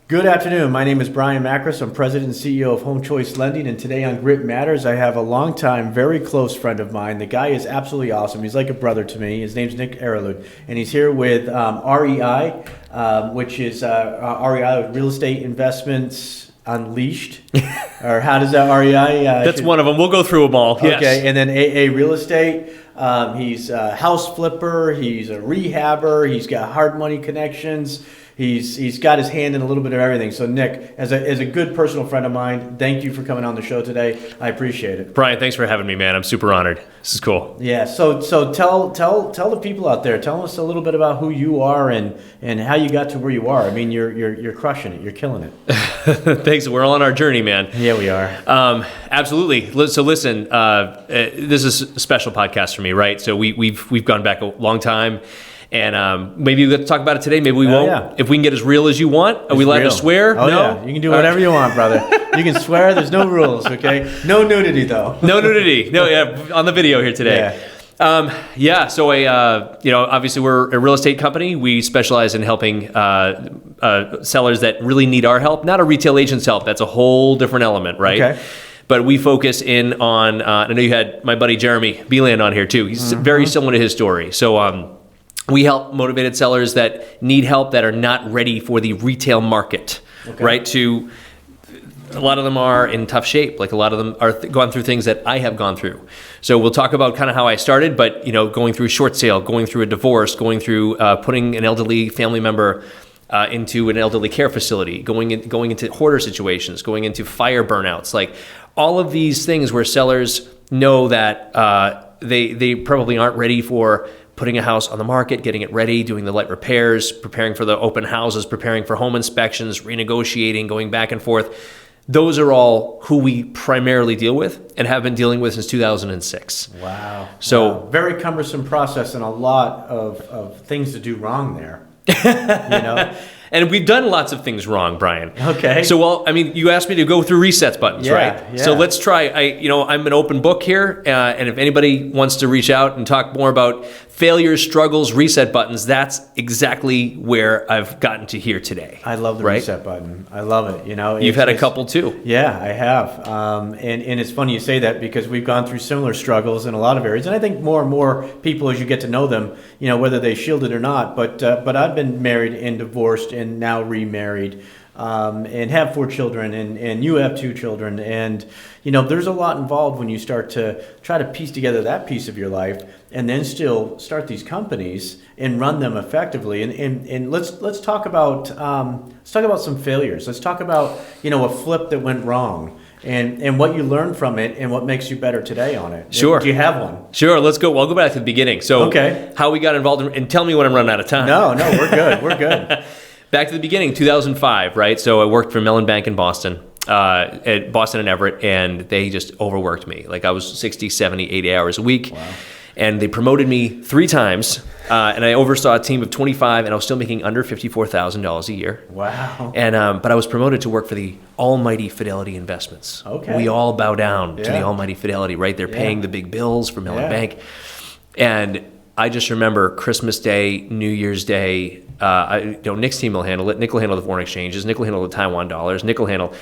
Good afternoon. My name is Brian Makris. I'm President and CEO of Home Choice Lending, and today on Grit Matters, I have a longtime, very close friend of mine. The guy is absolutely awesome. He's like a brother to me. His name's Nick Aalerud, and he's here with REI, which is REI, Real Estate Investments Unleashed, or how does that REI? That's one of them. We'll go through them all. Okay, Yes. and then AA Real Estate. He's a house flipper. He's a rehabber. He's got hard money connections. He's got his hand in a little bit of everything. So Nick, as a good personal friend of mine, thank you for coming on the show today. I appreciate it. Brian, thanks for having me, man. I'm super honored. This is cool. Yeah. So tell the people out there. Tell us a little bit about who you are and how you got to where you are. I mean, you're crushing it. You're killing it. Thanks. We're on our journey, man. Yeah, we are. Absolutely. So listen, this is a special podcast for me, right? So we've gone back a long time. And maybe we'll talk about it today. Maybe we won't. Yeah. If we can get as real as you want. Are we allowed to swear? Oh, no? Yeah. You can do whatever you want, brother. You can swear. There's no rules, okay? No nudity, though. No nudity. No, yeah, on the video here today. Yeah. So obviously we're a real estate company. We specialize in helping sellers that really need our help, not a retail agent's help. That's a whole different element, right? Okay. But we focus in on, I know you had my buddy Jeremy Beeland on here too. He's very similar to his story. So, we help motivated sellers that need help, that are not ready for the retail market, right? A lot of them are in tough shape. Like a lot of them are gone through things that I have gone through. So we'll talk about kind of how I started, but going through short sale, going through a divorce, going through putting an elderly family member into an elderly care facility, going into hoarder situations, going into fire burnouts, like all of these things where sellers know that they probably aren't ready for putting a house on the market, getting it ready, doing the light repairs, preparing for the open houses, preparing for home inspections, renegotiating, going back and forth. Those are all who we primarily deal with and have been dealing with since 2006. Wow. So very cumbersome process and a lot of things to do wrong there. And we've done lots of things wrong, Brian. Okay. So, you asked me to go through resets buttons, right? Yeah. So let's try. I'm an open book here, and if anybody wants to reach out and talk more about failures, struggles, reset buttons, that's exactly where I've gotten to here today. I love the reset button. I love it. You've had a couple too. Yeah, I have. And it's funny you say that because we've gone through similar struggles in a lot of areas, and I think more and more people, as you get to know them, whether they shield it or not. But I've been married and divorced and now remarried. And have 4 children, and you have 2 children, and there's a lot involved when you start to try to piece together that piece of your life, and then still start these companies and run them effectively. And let's talk about some failures. Let's talk about a flip that went wrong. And what you learned from it and what makes you better today on it. Sure. Do you have one? Sure. Let's go. Well, I'll go back to the beginning. So how we got involved and tell me when I'm running out of time. No, we're good. We're good. Back to the beginning, 2005, right? So I worked for Mellon Bank in Boston, at Boston and Everett, and they just overworked me. Like I was 60, 70, 80 hours a week. Wow. And they promoted me 3 times, and I oversaw a team of 25, and I was still making under $54,000 a year. Wow. And but I was promoted to work for the almighty Fidelity Investments. Okay. We all bow down to the almighty Fidelity, right? They're paying the big bills for Mellon Bank. And I just remember Christmas Day, New Year's Day, Nick's team will handle it. Nick will handle the foreign exchanges. Nick will handle the Taiwan dollars. Nick will handle,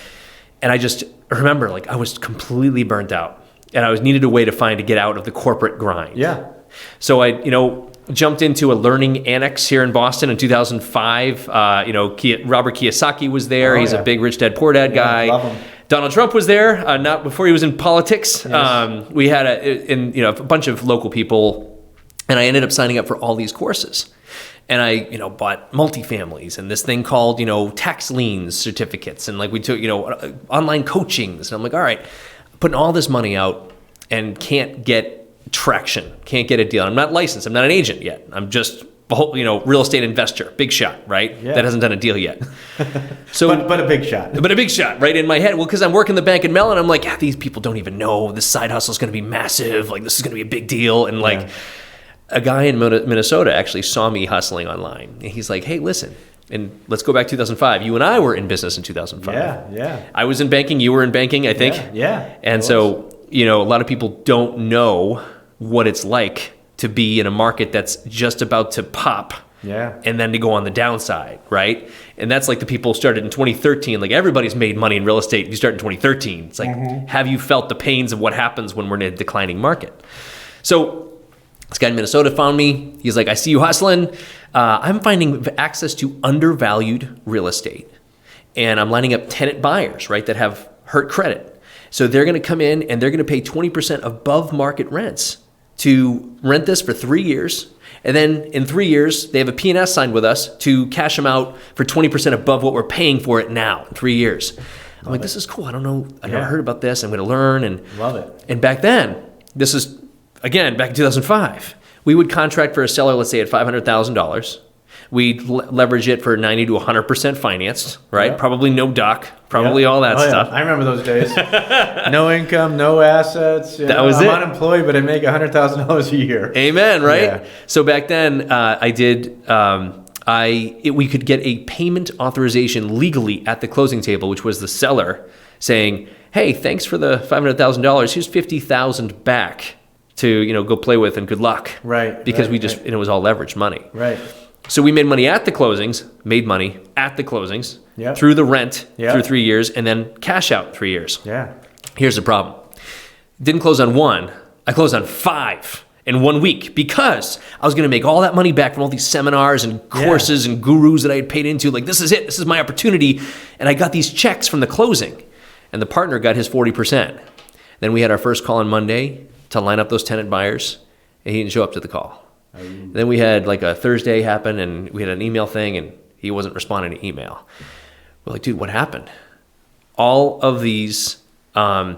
and I just remember I was completely burnt out, and I needed a way to get out of the corporate grind. Yeah. So I, jumped into a learning annex here in Boston in 2005. Robert Kiyosaki was there. He's a big Rich Dad Poor Dad guy. Love him. Donald Trump was there, not before he was in politics. Yes. We had a bunch of local people. And I ended up signing up for all these courses. And I, bought multifamilies and this thing called, tax liens certificates. And we took, online coachings. And I'm like, all right, putting all this money out and can't get traction, can't get a deal. I'm not licensed. I'm not an agent yet. I'm just a whole, real estate investor, big shot, right? Yeah. That hasn't done a deal yet. So, but a big shot. But a big shot, right in my head. Well, because I'm working the bank in Mellon, I'm like, these people don't even know this side hustle is going to be massive. This is going to be a big deal. And a guy in Minnesota actually saw me hustling online. And he's like, hey, listen, and let's go back 2005. You and I were in business in 2005. Yeah. I was in banking. You were in banking, I think. Yeah. And so, a lot of people don't know what it's like to be in a market that's just about to pop Yeah. and then to go on the downside, right? And that's like the people who started in 2013. Like everybody's made money in real estate if you start in 2013. It's like, have you felt the pains of what happens when we're in a declining market? So this guy in Minnesota found me. He's like, I see you hustling. I'm finding access to undervalued real estate. And I'm lining up tenant buyers, right, that have hurt credit. So they're going to come in and they're going to pay 20% above market rents to rent this for 3 years. And then in 3 years, they have a P&S signed with us to cash them out for 20% above what we're paying for it now in 3 years. I'm like, this is cool. I don't know. I never heard about this. I'm going to learn. And Love it. And back then, this is, again, back in 2005, we would contract for a seller, let's say at $500,000. We'd leverage it for 90 to 100% financed, right? Yeah. Probably no doc, probably all that stuff. Yeah. I remember those days. No income, no assets. That was I'm it. unemployed, but I make $100,000 a year. Amen, right? Yeah. So back then, we could get a payment authorization legally at the closing table, which was the seller saying, "Hey, thanks for the $500,000. Here's $50,000 back to go play with, and good luck." Right. Because right, and it was all leveraged money. Right. So we made money at the closings, Yep. through the rent Yep. through 3 years, and then cash out 3 years. Yeah. Here's the problem. Didn't close on one. I closed on 5 in 1 week because I was going to make all that money back from all these seminars and courses and gurus that I had paid into. Like, this is it. This is my opportunity. And I got these checks from the closing. And the partner got his 40%. Then we had our first call on Monday to line up those tenant buyers, and he didn't show up to the call. Then we had like a Thursday happen, and we had an email thing, and he wasn't responding to email. We're like, dude, what happened? All of these the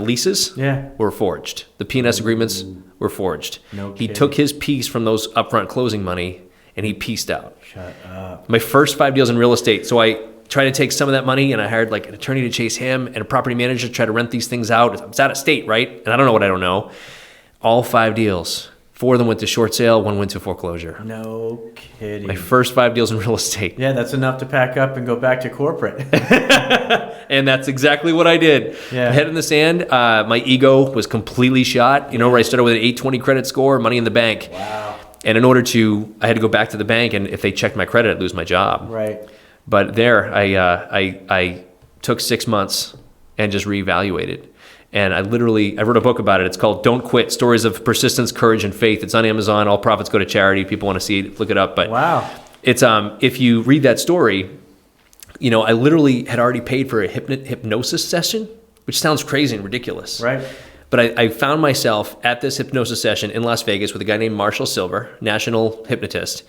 leases were forged. The P&S agreements were forged. No he kidding. took his piece from those upfront closing money, and he pieced out. Shut up. My first 5 deals in real estate. So I tried to take some of that money, and I hired like an attorney to chase him and a property manager to try to rent these things out. It's out of state, right? And I don't know what I don't know. All 5 deals. 4 of them went to short sale, 1 went to foreclosure. No kidding. My first 5 deals in real estate. Yeah, that's enough to pack up and go back to corporate. And that's exactly what I did. Yeah. Head in the sand. My ego was completely shot. Where I started with an 820 credit score, money in the bank. Wow. And in order I had to go back to the bank, and if they checked my credit, I'd lose my job. Right. But there, I took 6 months and just reevaluated. And I wrote a book about it. It's called Don't Quit, Stories of Persistence, Courage, and Faith. It's on Amazon. All profits go to charity. People want to see it, look it up. But Wow. It's if you read that story, I literally had already paid for a hypnosis session, which sounds crazy and ridiculous. Right. But I found myself at this hypnosis session in Las Vegas with a guy named Marshall Silver, national hypnotist.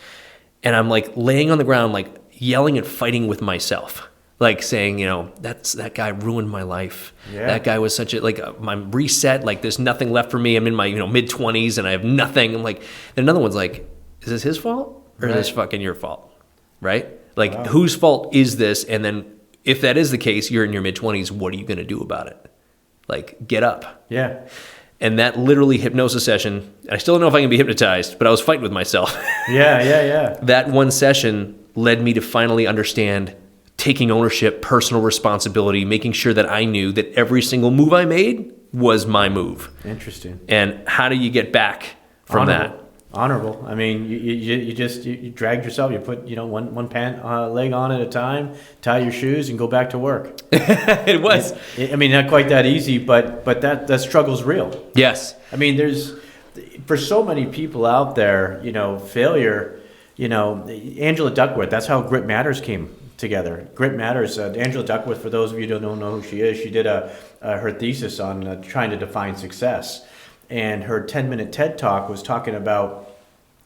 And I'm like laying on the ground, like yelling and fighting with myself. Like saying, that guy ruined my life. Yeah. That guy was I'm reset. Like there's nothing left for me. I'm in my, mid-20s and I have nothing. I'm like, then another one's like, is this his fault or is this fucking your fault? Right? Like whose fault is this? And then if that is the case, you're in your mid-20s, what are you going to do about it? Like get up. Yeah. And that literally hypnosis session, I still don't know if I can be hypnotized, but I was fighting with myself. Yeah. That one session led me to finally understand taking ownership, personal responsibility, making sure that I knew that every single move I made was my move. Interesting. And how do you get back from that? Honorable. I mean, you just dragged yourself. You put one leg on at a time, tie your shoes, and go back to work. It was. I mean, not quite that easy, but that struggle's real. Yes. I mean, for so many people out there, failure. Angela Duckworth. That's how Grit Matters came together. Grit Matters. Angela Duckworth, for those of you who don't know who she is, she did her thesis on trying to define success. And her 10-minute TED Talk was talking about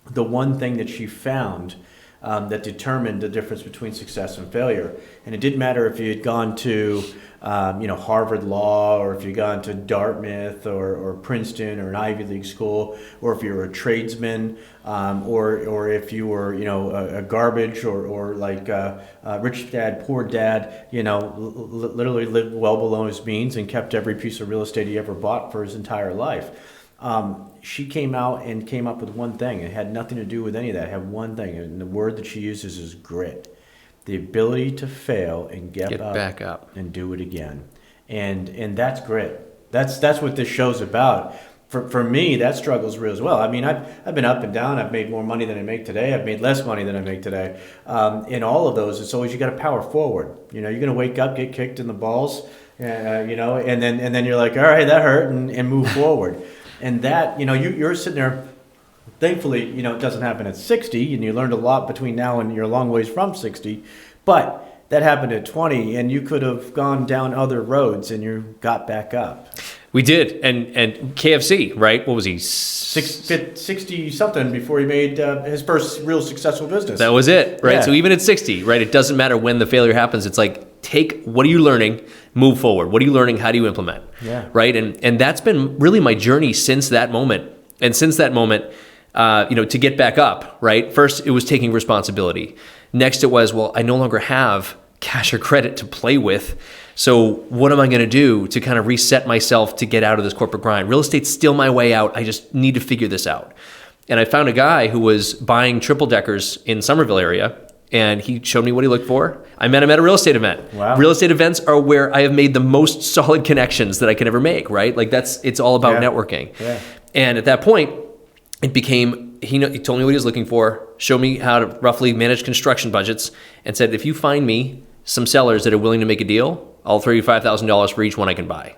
the one thing that she found that determined the difference between success and failure. And it didn't matter if you had gone to Harvard Law, or if you'd gone to Dartmouth or Princeton or an Ivy League school, or if you were a tradesman, or if you were a garbage or like rich dad, poor dad, literally lived well below his means and kept every piece of real estate he ever bought for his entire life. She came out and came up with one thing. It had nothing to do with any of that. It had one thing, and the word that she uses is grit. The ability to fail and get back up and do it again. And that's grit. That's what this show's about. for me, that struggle's real as well. I mean, I've been up and down. I've made more money than I make today. I've made less money than I make today. In all of those, it's always you got to power forward. You know, you're going to wake up, get kicked in the balls, you know, and then you're like, all right, that hurt, and move forward. And that, you know, you're sitting there. Thankfully, you know, it doesn't happen at 60, and you learned a lot between now and you're a long ways from 60. But that happened at 20, and you could have gone down other roads, and you got back up. We did, and KFC, right? What was he? 60 something before he made his first real successful business. That was it, right? Yeah. So even at 60, right? It doesn't matter when the failure happens. It's like, take what are you learning, move forward. What are you learning? How do you implement? Yeah. Right? And that's been really my journey since that moment. And since that moment, you know, to get back up, right? First, it was taking responsibility. Next, it was, well, I no longer have cash or credit to play with. So what am I going to do to kind of reset myself to get out of this corporate grind? Real estate's still my way out. I just need to figure this out. And I found a guy who was buying triple deckers in Somerville area, and he showed me what he looked for. I met him at a real estate event. Wow. Real estate events are where I have made the most solid connections that I can ever make, right? Like it's all about networking. Yeah. And at that point, it became, he told me what he was looking for, showed me how to roughly manage construction budgets, and said, if you find me some sellers that are willing to make a deal, I'll throw you $5,000 for each one I can buy.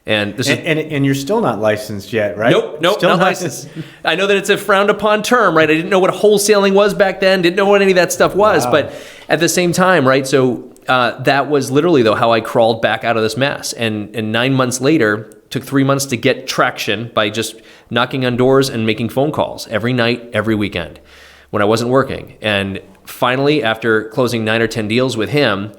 And this and you're still not licensed yet, right? Nope, still not licensed. I know that it's a frowned upon term, right? I didn't know what wholesaling was back then, didn't know what any of that stuff was, but at the same time, right? So that was literally, though, how I crawled back out of this mess. And 9 months later, took 3 months to get traction by just knocking on doors and making phone calls every night, every weekend when I wasn't working. And finally, after closing 9 or 10 deals with him,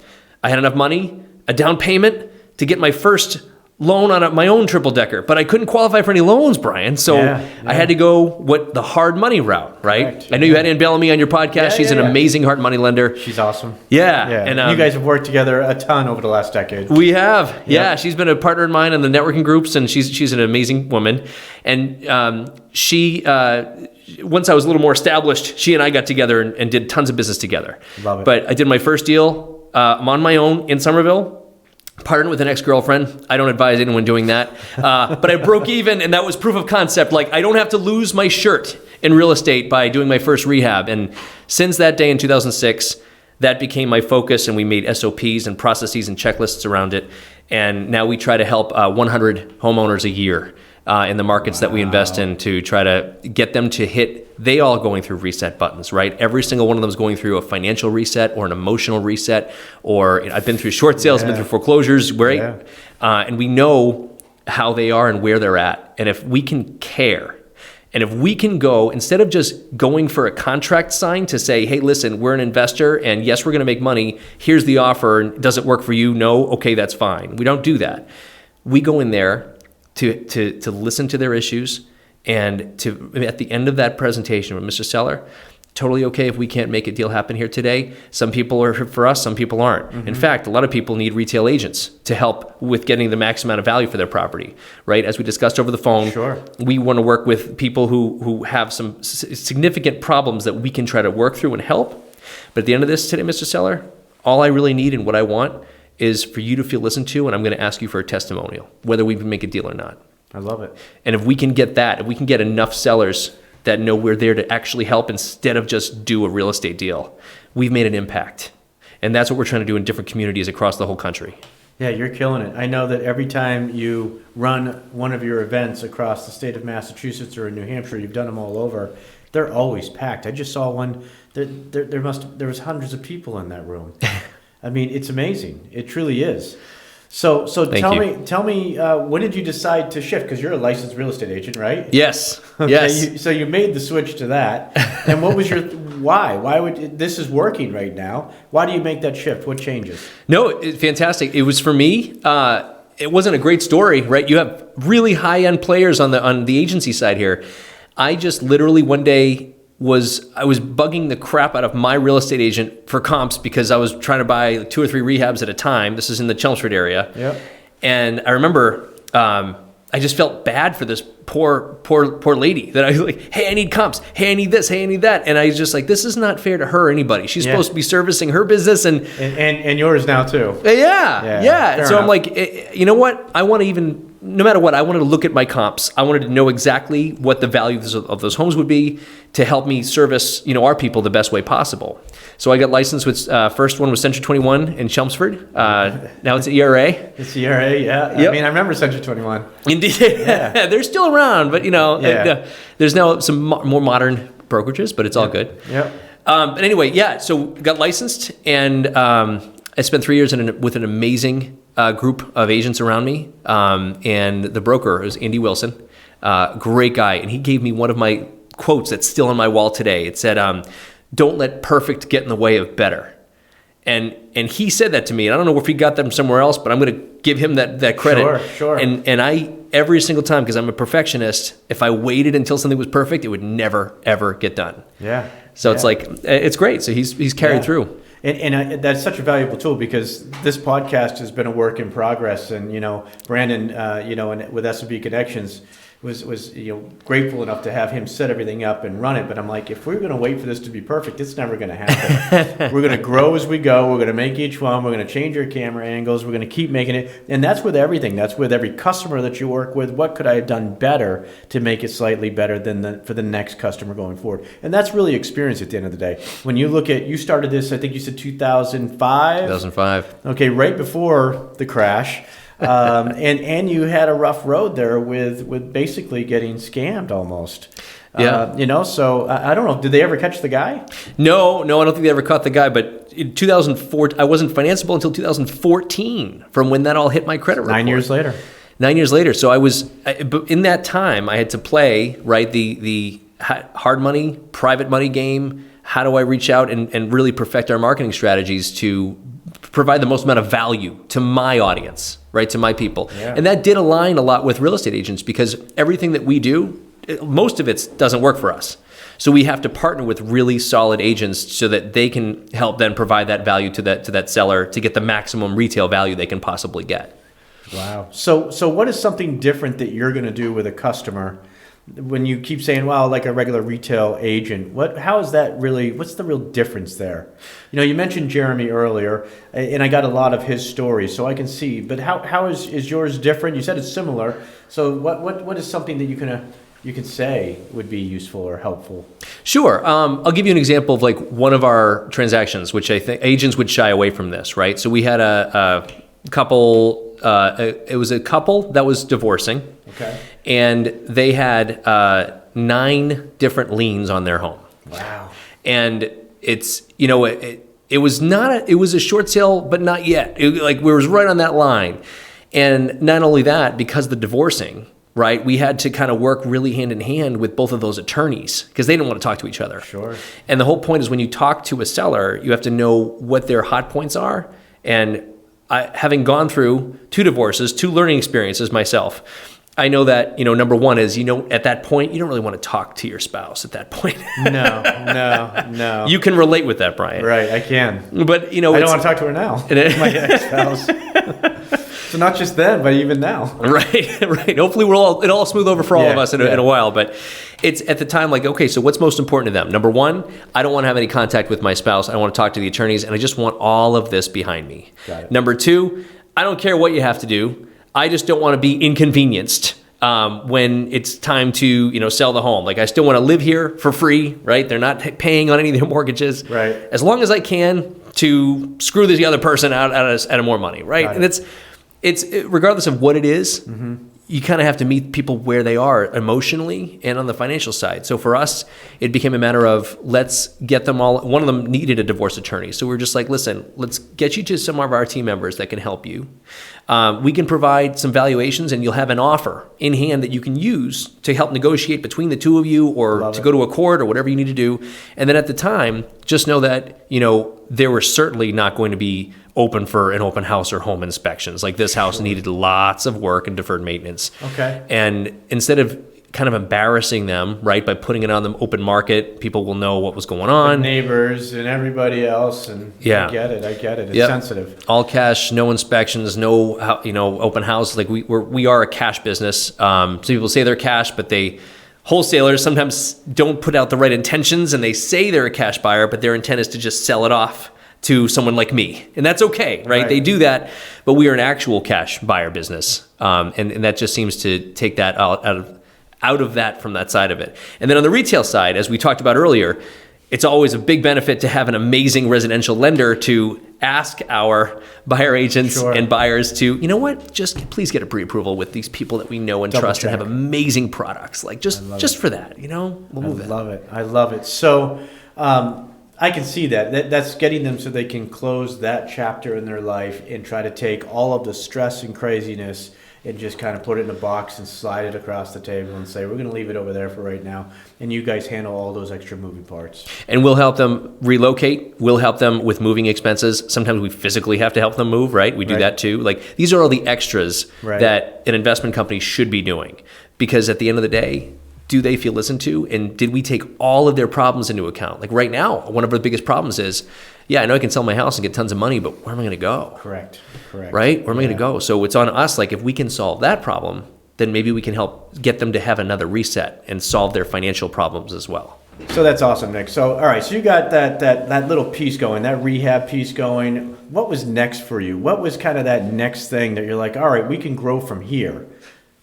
I had enough money, a down payment to get my first loan on my own triple decker, but I couldn't qualify for any loans, Brian. So I had to go the hard money route, right? Correct. I know you had Ann Bellamy on your podcast. She's an amazing hard money lender. She's awesome. Yeah. And you guys have worked together a ton over the last decade. We have. Yeah. She's been a partner of mine in the networking groups, and she's an amazing woman. And she, once I was a little more established, she and I got together and did tons of business together. Love it. But I did my first deal. I'm on my own in Somerville. Partnered with an ex-girlfriend. I don't advise anyone doing that. But I broke even, and that was proof of concept. Like, I don't have to lose my shirt in real estate by doing my first rehab. And since that day in 2006, that became my focus, and we made SOPs and processes and checklists around it. And now we try to help 100 homeowners a year in the markets that we invest in to try to get them to hit. They all going through reset buttons, right? Every single one of them is going through a financial reset or an emotional reset, or I've been through short sales, I've been through foreclosures, right? And we know how they are and where they're at. And if we can care, and if we can go, instead of just going for a contract sign to say, hey, listen, we're an investor, and yes, we're going to make money. Here's the offer. Does it work for you? No? Okay, that's fine. We don't do that. We go in there to listen to their issues, and to, at the end of that presentation with Mr. Seller, totally okay if we can't make a deal happen here today. Some people are for us, some people aren't. Mm-hmm. In fact, a lot of people need retail agents to help with getting the max amount of value for their property, right? As we discussed over the phone, we want to work with people who have some significant problems that we can try to work through and help. But at the end of this today, Mr. Seller, all I really need and what I want is for you to feel listened to, and I'm going to ask you for a testimonial, whether we can make a deal or not. I love it. And if we can get that, if we can get enough sellers that know we're there to actually help instead of just do a real estate deal, we've made an impact. And that's what we're trying to do in different communities across the whole country. Yeah, you're killing it. I know that every time you run one of your events across the state of Massachusetts or in New Hampshire, you've done them all over, they're always packed. I just saw one, there was hundreds of people in that room. I mean, it's amazing. It truly is. So tell me, when did you decide to shift? Because you're a licensed real estate agent, right? Yes. Okay, Yes. So you made the switch to that. And what was your why? Why would this is working right now? Why do you make that shift? What changes? No, fantastic. It was for me. It wasn't a great story, right? You have really high-end players on the agency side here. I just literally one day I was bugging the crap out of my real estate agent for comps because I was trying to buy 2 or 3 rehabs at a time. This is in the Chelmsford area. Yep. And I remember I just felt bad for this poor lady that I was like, hey, I need comps. Hey, I need this. Hey, I need that. And I was just like, this is not fair to her or anybody. She's supposed to be servicing her business and yours now too. Yeah. So enough. I'm like, you know what? I want to even no matter what, I wanted to look at my comps. I wanted to know exactly what the value of those homes would be to help me service, our people the best way possible. So I got licensed with, first one was Century 21 in Chelmsford. Now it's ERA. It's ERA, yeah. Yep. I mean, I remember Century 21. Indeed. Yeah. They're still around, but, there's now some more modern brokerages, but it's all good. Yep. But anyway, so got licensed, and I spent 3 years with an amazing group of agents around me, and the broker was Andy Wilson, great guy, and he gave me one of my quotes that's still on my wall today. It said, "Don't let perfect get in the way of better." And he said that to me, and I don't know if he got them somewhere else, but I'm going to give him that credit. Sure. And I, every single time, because I'm a perfectionist, if I waited until something was perfect, it would never ever get done. Yeah. So it's like, it's great. So he's carried through. And that's such a valuable tool, because this podcast has been a work in progress. And, Brandon, and with S&B Connections was grateful enough to have him set everything up and run it. But I'm like, if we're going to wait for this to be perfect, it's never going to happen. We're going to grow as we go. We're going to make each one. We're going to change our camera angles. We're going to keep making it. And that's with everything. That's with every customer that you work with. What could I have done better to make it slightly better than for the next customer going forward? And that's really experience at the end of the day. When you look at, you started this, I think you said 2005? 2005. Okay, right before the crash. And you had a rough road there with basically getting scammed almost. Yeah. So I don't know. Did they ever catch the guy? No, I don't think they ever caught the guy. But in 2004, I wasn't financeable until 2014 from when that all hit my credit report. 9 years later. 9 years later. So but in that time, I had to play, right, the hard money, private money game. How do I reach out and really perfect our marketing strategies to provide the most amount of value to my audience, right, to my people? Yeah. And that did align a lot with real estate agents, because everything that we do, most of it doesn't work for us. So we have to partner with really solid agents so that they can help then provide that value to that seller to get the maximum retail value they can possibly get. Wow. So what is something different that you're going to do with a customer when you keep saying, well, like a regular retail agent? How is that really, what's the real difference there? You mentioned Jeremy earlier, and I got a lot of his stories, so I can see, but how is yours different? You said it's similar. So what is something that you can say would be useful or helpful? Sure. I'll give you an example of like one of our transactions, which I think agents would shy away from this, right? So we had a couple, it was a couple that was divorcing. Okay. And they had 9 different liens on their home. Wow. And it's, it was it was a short sale, but not yet. We was right on that line. And not only that, because of the divorcing, right, we had to kind of work really hand in hand with both of those attorneys, because they didn't want to talk to each other. Sure. And the whole point is, when you talk to a seller, you have to know what their hot points are. And having gone through 2 divorces, 2 learning experiences myself, I know that, number one is, at that point, you don't really want to talk to your spouse at that point. No. You can relate with that, Brian. Right, I can. But, I don't want to talk to her now. My ex-spouse. So not just then, but even now. Right. Hopefully it'll all smooth over for all of us in a while. But it's at the time like, okay, so what's most important to them? Number one, I don't want to have any contact with my spouse. I don't want to talk to the attorneys, and I just want all of this behind me. Got it. Number two, I don't care what you have to do. I just don't want to be inconvenienced when it's time to, sell the home. Like, I still want to live here for free, right? They're not paying on any of their mortgages. Right. As long as I can to screw the other person out of more money, right? And it's regardless of what it is, you kind of have to meet people where they are emotionally and on the financial side. So for us, it became a matter of, let's get them all. One of them needed a divorce attorney. So we're just like, listen, let's get you to some of our team members that can help you. We can provide some valuations, and you'll have an offer in hand that you can use to help negotiate between the two of you, or go to a court, or whatever you need to do. And then at the time, just know that, there were certainly not going to be open for an open house or home inspections. Like, this house needed lots of work and deferred maintenance. Okay. And instead of kind of embarrassing them, right, by putting it on the open market, people will know what was going on. The neighbors and everybody else, and I get it. It's sensitive. All cash, no inspections, no open house. Like, we are a cash business. So people say they're cash, but wholesalers sometimes don't put out the right intentions, and they say they're a cash buyer, but their intent is to just sell it off to someone like me. And that's okay, right? They do that, but we are an actual cash buyer business. And that just seems to take that out of that from that side of it. And then on the retail side, as we talked about earlier, it's always a big benefit to have an amazing residential lender to ask our buyer agents and buyers to, you know what, just please get a pre-approval with these people that we know and trust and have amazing products. Like just for that, we'll move it. I love it. So I can see that's getting them so they can close that chapter in their life and try to take all of the stress and craziness and just kind of put it in a box and slide it across the table and say, we're going to leave it over there for right now. And you guys handle all those extra moving parts. And we'll help them relocate. We'll help them with moving expenses. Sometimes we physically have to help them move, right? We do that too. Like, these are all the extras that an investment company should be doing. Because at the end of the day, do they feel listened to? And did we take all of their problems into account? Like right now, one of our biggest problems is, I know I can sell my house and get tons of money, but where am I going to go? Correct. Right? Where am I going to go? So it's on us. Like, if we can solve that problem, then maybe we can help get them to have another reset and solve their financial problems as well. So that's awesome, Nick. So, all right, so you got that little piece going, that rehab piece going. What was next for you? What was kind of that next thing that you're like, all right, we can grow from here?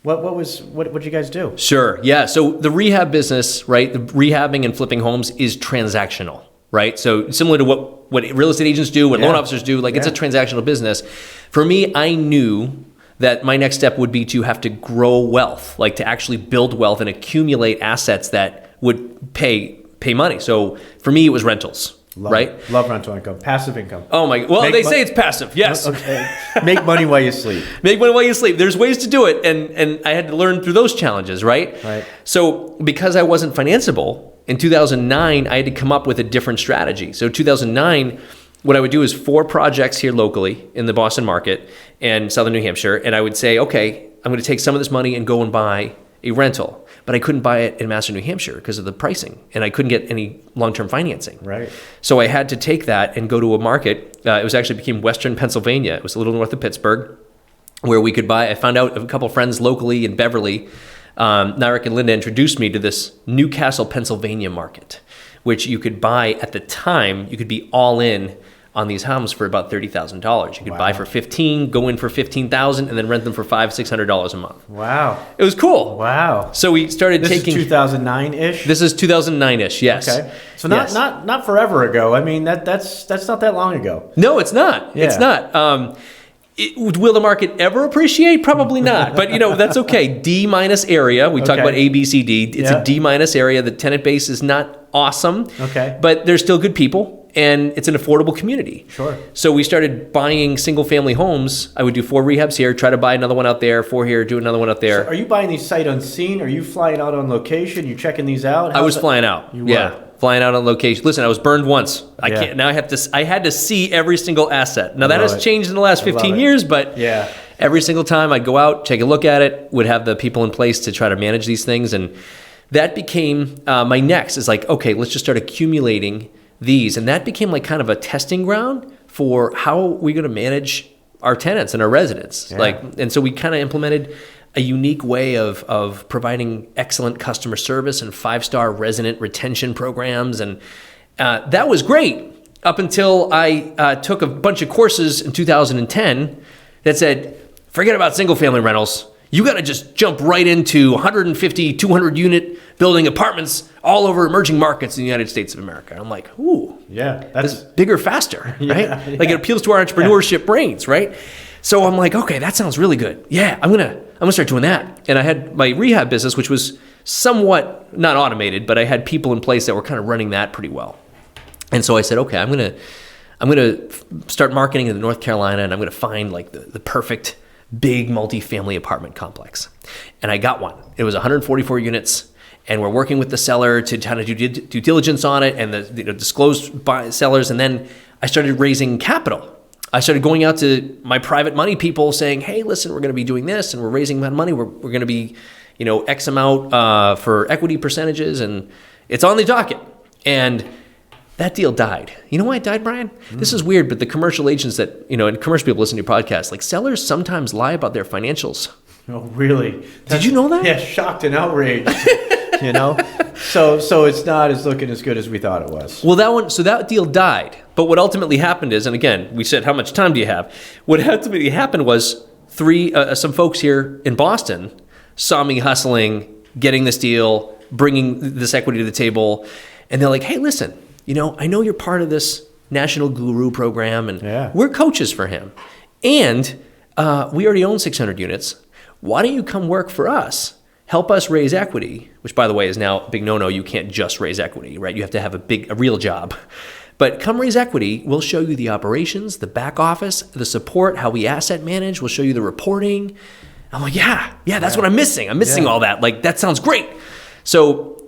What'd you guys do? Sure. Yeah. So the rehab business, right? The rehabbing and flipping homes is transactional, right? So similar to what real estate agents do, what loan officers do, like it's a transactional business. For me, I knew that my next step would be to have to grow wealth, like to actually build wealth and accumulate assets that would pay money. So for me, it was rentals. Love rental income, passive income. Oh my! Well, they say it's passive. Yes. Okay. Make money while you sleep. Make money while you sleep. There's ways to do it, and I had to learn through those challenges, right? Right. So because I wasn't financeable in 2009, I had to come up with a different strategy. So 2009, what I would do is 4 projects here locally in the Boston market and Southern New Hampshire, and I would say, okay, I'm going to take some of this money and go and buy a rental. But I couldn't buy it in Master New Hampshire because of the pricing, and I couldn't get any long-term financing. Right. So I had to take that and go to a market. It became Western Pennsylvania. It was a little north of Pittsburgh, where we could buy. I found out a couple of friends locally in Beverly, Narek and Linda introduced me to this Newcastle, Pennsylvania market, which you could buy at the time. You could be all in on these homes for about $30,000. You could buy for $15,000, go in for $15,000, and then rent them for $500-$600 a month. Wow. It was cool. Wow. So we started taking. This is 2009-ish? This is 2009-ish, yes. Okay. So not forever ago. I mean, that's not that long ago. No, it's not. Yeah. It's not. Will the market ever appreciate? Probably not. But, that's okay. D- area. We talk about A, B, C, D. It's a D- area. The tenant base is not awesome. Okay. But they're still good people. And it's an affordable community. Sure. So we started buying single-family homes. I would do 4 rehabs here, try to buy another one out there, 4 here, do another one out there. So are you buying these sight unseen? Are you flying out on location? You checking these out? I was flying out. You were? Yeah, flying out on location. Listen, I was burned once. I can't. Now I had to see every single asset. Now that has changed in the last 15 years, but every single time I'd go out, take a look at it, would have the people in place to try to manage these things, and that became my next. Is like, okay, let's just start accumulating these, and that became like kind of a testing ground for how we're going to manage our tenants and our residents. And so we kind of implemented a unique way of providing excellent customer service and 5-star resident retention programs, and that was great up until I took a bunch of courses in 2010 that said, forget about single family rentals. You got to just jump right into 150, 200 unit building apartments all over emerging markets in the United States of America. I'm like, ooh, that's bigger, faster, right? Like it appeals to our entrepreneurship brains, right? So I'm like, okay, that sounds really good. Yeah, I'm gonna start doing that. And I had my rehab business, which was somewhat not automated, but I had people in place that were kind of running that pretty well. And so I said, okay, I'm gonna start marketing in North Carolina, and I'm gonna find like the perfect big multifamily apartment complex. And I got one. It was 144 units, and we're working with the seller to kind of do due diligence on it and disclose sellers. And then I started raising capital. I started going out to my private money people saying, hey, listen, we're going to be doing this, and we're raising that money. We're going to be, X amount for equity percentages, and it's on the docket. And that deal died. You know why it died, Brian? This is weird, but the commercial agents that, and commercial people listen to your podcast, like sellers sometimes lie about their financials. Oh, really? Did you know that? Yeah, shocked and outraged. So it's not looking as good as we thought it was. Well, that deal died. But what ultimately happened is, and again, we said, how much time do you have? What ultimately happened was some folks here in Boston saw me hustling, getting this deal, bringing this equity to the table. And they're like, hey, listen, I know you're part of this National Guru program, and we're coaches for him. And we already own 600 units. Why don't you come work for us? Help us raise equity, which, by the way, is now a big no-no. You can't just raise equity, right? You have to have a real job. But come raise equity. We'll show you the operations, the back office, the support, how we asset manage. We'll show you the reporting. I'm like, yeah, that's what I'm missing. I'm missing all that. Like, that sounds great. So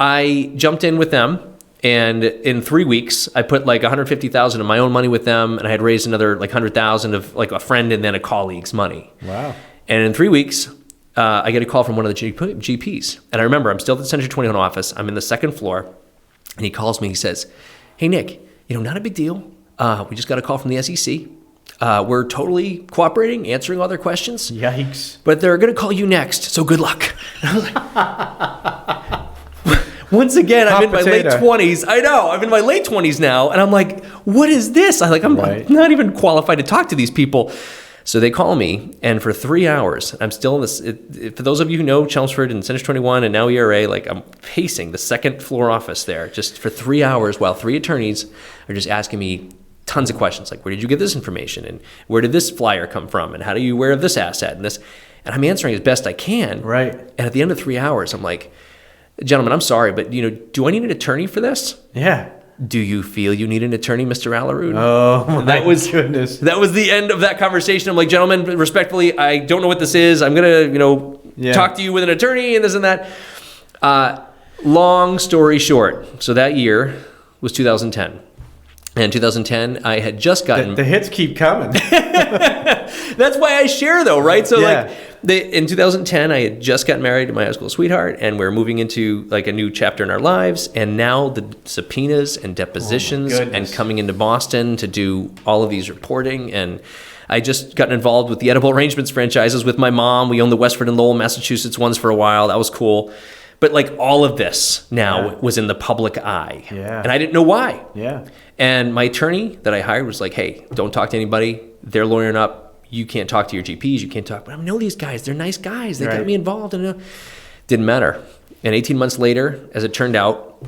I jumped in with them. And in 3 weeks, I put like $150,000 of my own money with them, and I had raised another like $100,000 of like a friend and then a colleague's money. Wow! And in 3 weeks, I get a call from one of the GPs, and I remember I'm still at the Century 21 office. I'm in the second floor, and he calls me. He says, "Hey Nick, not a big deal. We just got a call from the SEC. We're totally cooperating, answering all their questions. Yikes! But they're going to call you next. So good luck." And I was like. Once again, I'm in my late 20s. I know. I'm in my late 20s now. And I'm like, what is this? I'm not even qualified to talk to these people. So they call me. And for 3 hours, I'm still in this. For those of you who know Chelmsford and Century 21 and now ERA, I'm pacing the second floor office there just for 3 hours while 3 attorneys are just asking me tons of questions. Like, where did you get this information? And where did this flyer come from? And how do you aware of this asset? And this. And I'm answering as best I can. Right. And at the end of 3 hours, I'm like, gentlemen, I'm sorry, but do I need an attorney for this? Yeah. Do you feel you need an attorney, Mr. Aalerud? Oh, my goodness. That was the end of that conversation. I'm like, gentlemen, respectfully, I don't know what this is. I'm going to, talk to you with an attorney and this and that. Long story short, so that year was 2010. And 2010, I had just gotten... The hits keep coming. That's why I share, though, right? So, in 2010, I had just gotten married to my high school sweetheart, and we're moving into, a new chapter in our lives. And now the subpoenas and depositions and coming into Boston to do all of these reporting. And I just gotten involved with the Edible Arrangements franchises with my mom. We owned the Westford and Lowell, Massachusetts ones for a while. That was cool. But, all of this now was in the public eye. Yeah. And I didn't know why. Yeah. And my attorney that I hired was like, hey, don't talk to anybody. They're lawyering up. You can't talk to your GPs. You can't talk. But I know these guys. They're nice guys. They got me involved. And didn't matter. And 18 months later, as it turned out,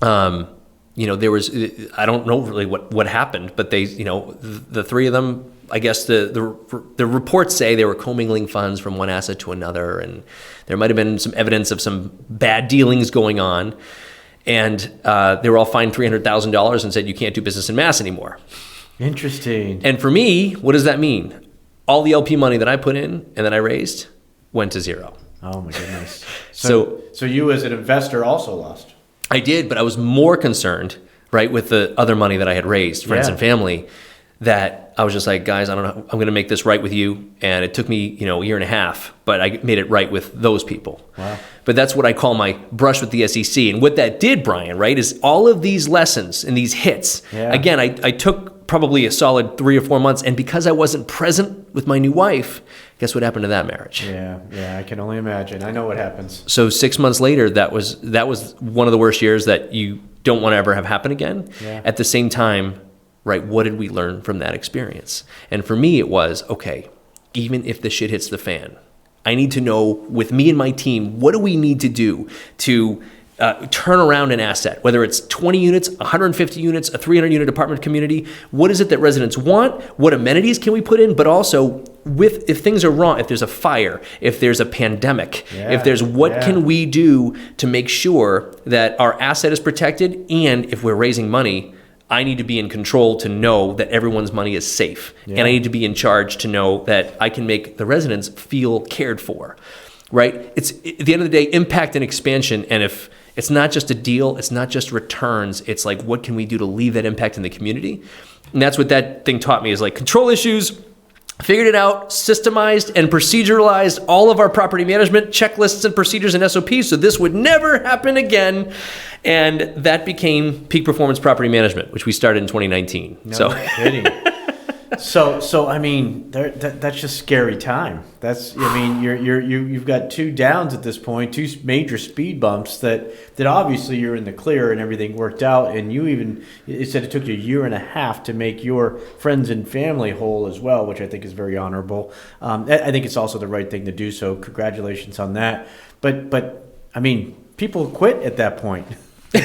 there was, I don't know really what happened, but they, the three of them, I guess the reports say they were commingling funds from one asset to another. And there might have been some evidence of some bad dealings going on. And they were all fined $300,000 and said, you can't do business in Mass anymore. Interesting. And for me, what does that mean? All the LP money that I put in and that I raised went to zero. Oh, my goodness. So you as an investor also lost. I did, but I was more concerned, right, with the other money that I had raised, friends and family, that I was just like, guys, I don't know, I'm going to make this right with you. And it took me, a year and a half, but I made it right with those people. Wow. But that's what I call my brush with the SEC. And what that did, Brian, right, is all of these lessons and these hits. Yeah. Again, I took probably a solid 3 or 4 months. And because I wasn't present with my new wife, guess what happened to that marriage? Yeah, I can only imagine. I know what happens. So 6 months later, that was one of the worst years that you don't want to ever have happen again. Yeah. At the same time, right, what did we learn from that experience? And for me, it was, okay, even if the shit hits the fan, I need to know, with me and my team, what do we need to do to turn around an asset, whether it's 20 units, 150 units, a 300-unit apartment community. What is it that residents want? What amenities can we put in? But also, if things are wrong, if there's a fire, if there's a pandemic, if there's what can we do to make sure that our asset is protected, and if we're raising money, I need to be in control to know that everyone's money is safe. Yeah. And I need to be in charge to know that I can make the residents feel cared for, right? It's, at the end of the day, impact and expansion. And if it's not just a deal, it's not just returns, it's like, what can we do to leave that impact in the community? And that's what that thing taught me, is like control issues, figured it out, systemized and proceduralized all of our property management checklists and procedures and SOPs so this would never happen again. And that became Peak Performance Property Management, which we started in 2019. No kidding. So I mean, that's just scary time. I mean, you've got two downs at this point, two major speed bumps that obviously you're in the clear and everything worked out. And it said it took you a year and a half to make your friends and family whole as well, which I think is very honorable. I think it's also the right thing to do. So congratulations on that. But I mean, people quit at that point. They're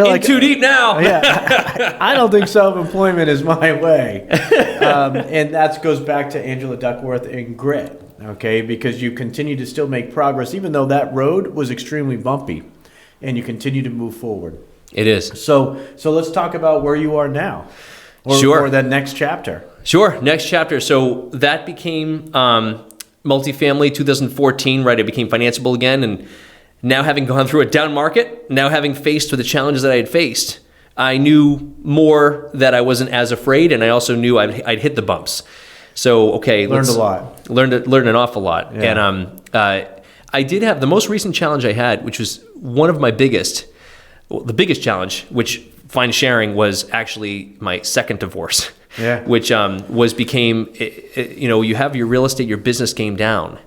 In like, too deep now. Yeah, I don't think self-employment is my way. And that goes back to Angela Duckworth and grit, okay? Because you continue to still make progress, even though that road was extremely bumpy, and you continue to move forward. It is. So let's talk about where you are now, or that next chapter. Sure, next chapter. So that became multifamily 2014, right? It became financeable again, and now having gone through a down market, now having faced with the challenges that I had faced, I knew more that I wasn't as afraid, and I also knew I'd hit the bumps. So, okay. Learned a lot. Learned an awful lot. Yeah. And I did have the most recent challenge I had, which was one of my the biggest challenge, which fine sharing, was actually my second divorce. Yeah. Which became, you have your real estate, your business game down.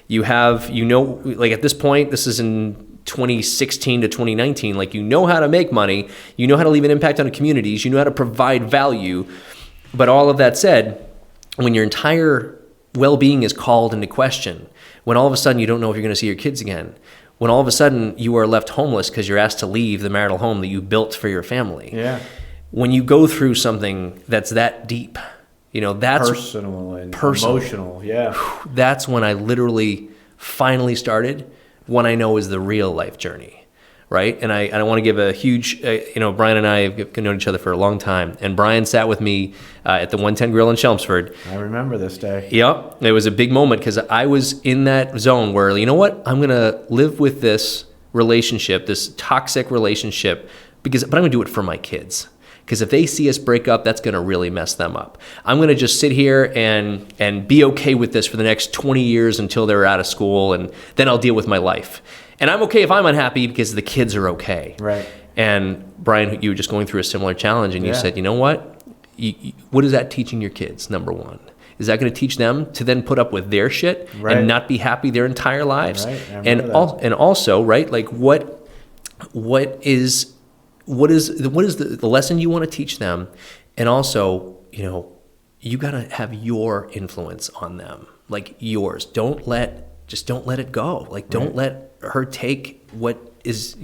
You have, like at this point, this is in 2016 to 2019, like how to make money, how to leave an impact on the communities, how to provide value. But all of that said, when your entire well-being is called into question, when all of a sudden you don't know if you're going to see your kids again, when all of a sudden you are left homeless because you're asked to leave the marital home that you built for your family. Yeah. When you go through something that's that deep, that's personal and emotional. Yeah. That's when I literally finally started what I know is the real life journey, right? And I want to give a huge, Brian and I have known each other for a long time, and Brian sat with me at the 110 Grill in Chelmsford. I remember this day. Yep. It was a big moment because I was in that zone where, you know what? I'm going to live with this relationship, this toxic relationship, but I'm going to do it for my kids. Because if they see us break up, that's going to really mess them up. I'm going to just sit here and be okay with this for the next 20 years until they're out of school, and then I'll deal with my life. And I'm okay if I'm unhappy because the kids are okay. Right. And Brian, you were just going through a similar challenge, and you said, you know what? What is that teaching your kids, number one? Is that going to teach them to then put up with their shit and not be happy their entire lives? Right. And also, right, like what is the lesson you want to teach them? And also, you got to have your influence on them, like yours. Don't let it go. Like, don't let her take what is,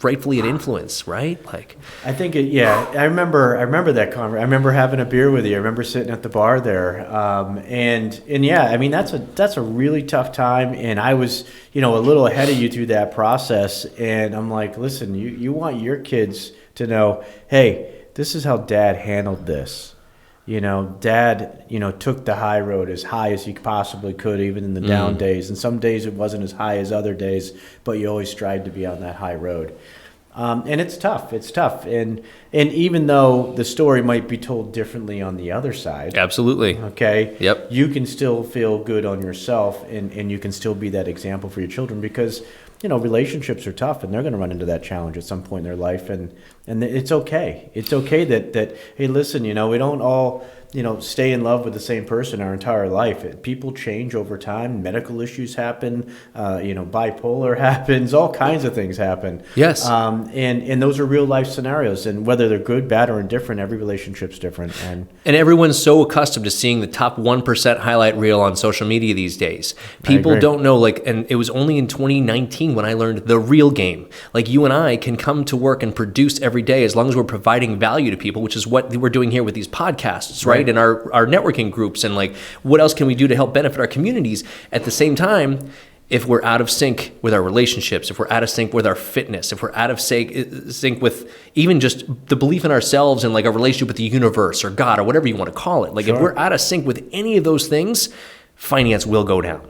rightfully an influence, right? Like, I think I remember that conversation. I remember having a beer with you. I remember sitting at the bar there. And yeah, I mean, that's a really tough time. And I was, a little ahead of you through that process. And I'm like, listen, you want your kids to know, hey, this is how dad handled this. Dad, took the high road as high as he possibly could, even in the down days. And some days it wasn't as high as other days, but you always strive to be on that high road. And it's tough. And even though the story might be told differently on the other side. Absolutely. Okay. Yep. You can still feel good on yourself, and you can still be that example for your children, because relationships are tough, and they're going to run into that challenge at some point in their life, and it's okay. It's okay that hey, listen, we don't all stay in love with the same person our entire life. People change over time. Medical issues happen. Bipolar happens. All kinds of things happen. Yes. And those are real life scenarios. And whether they're good, bad, or indifferent, every relationship's different. And everyone's so accustomed to seeing the top 1% highlight reel on social media these days. People don't know, and it was only in 2019 when I learned the real game. Like, you and I can come to work and produce every day as long as we're providing value to people, which is what we're doing here with these podcasts, right? And our networking groups, and like, what else can we do to help benefit our communities? At the same time, if we're out of sync with our relationships, if we're out of sync with our fitness, if we're out of sync with even just the belief in ourselves and like a relationship with the universe or God or whatever you want to call it, like if we're out of sync with any of those things, finance will go down.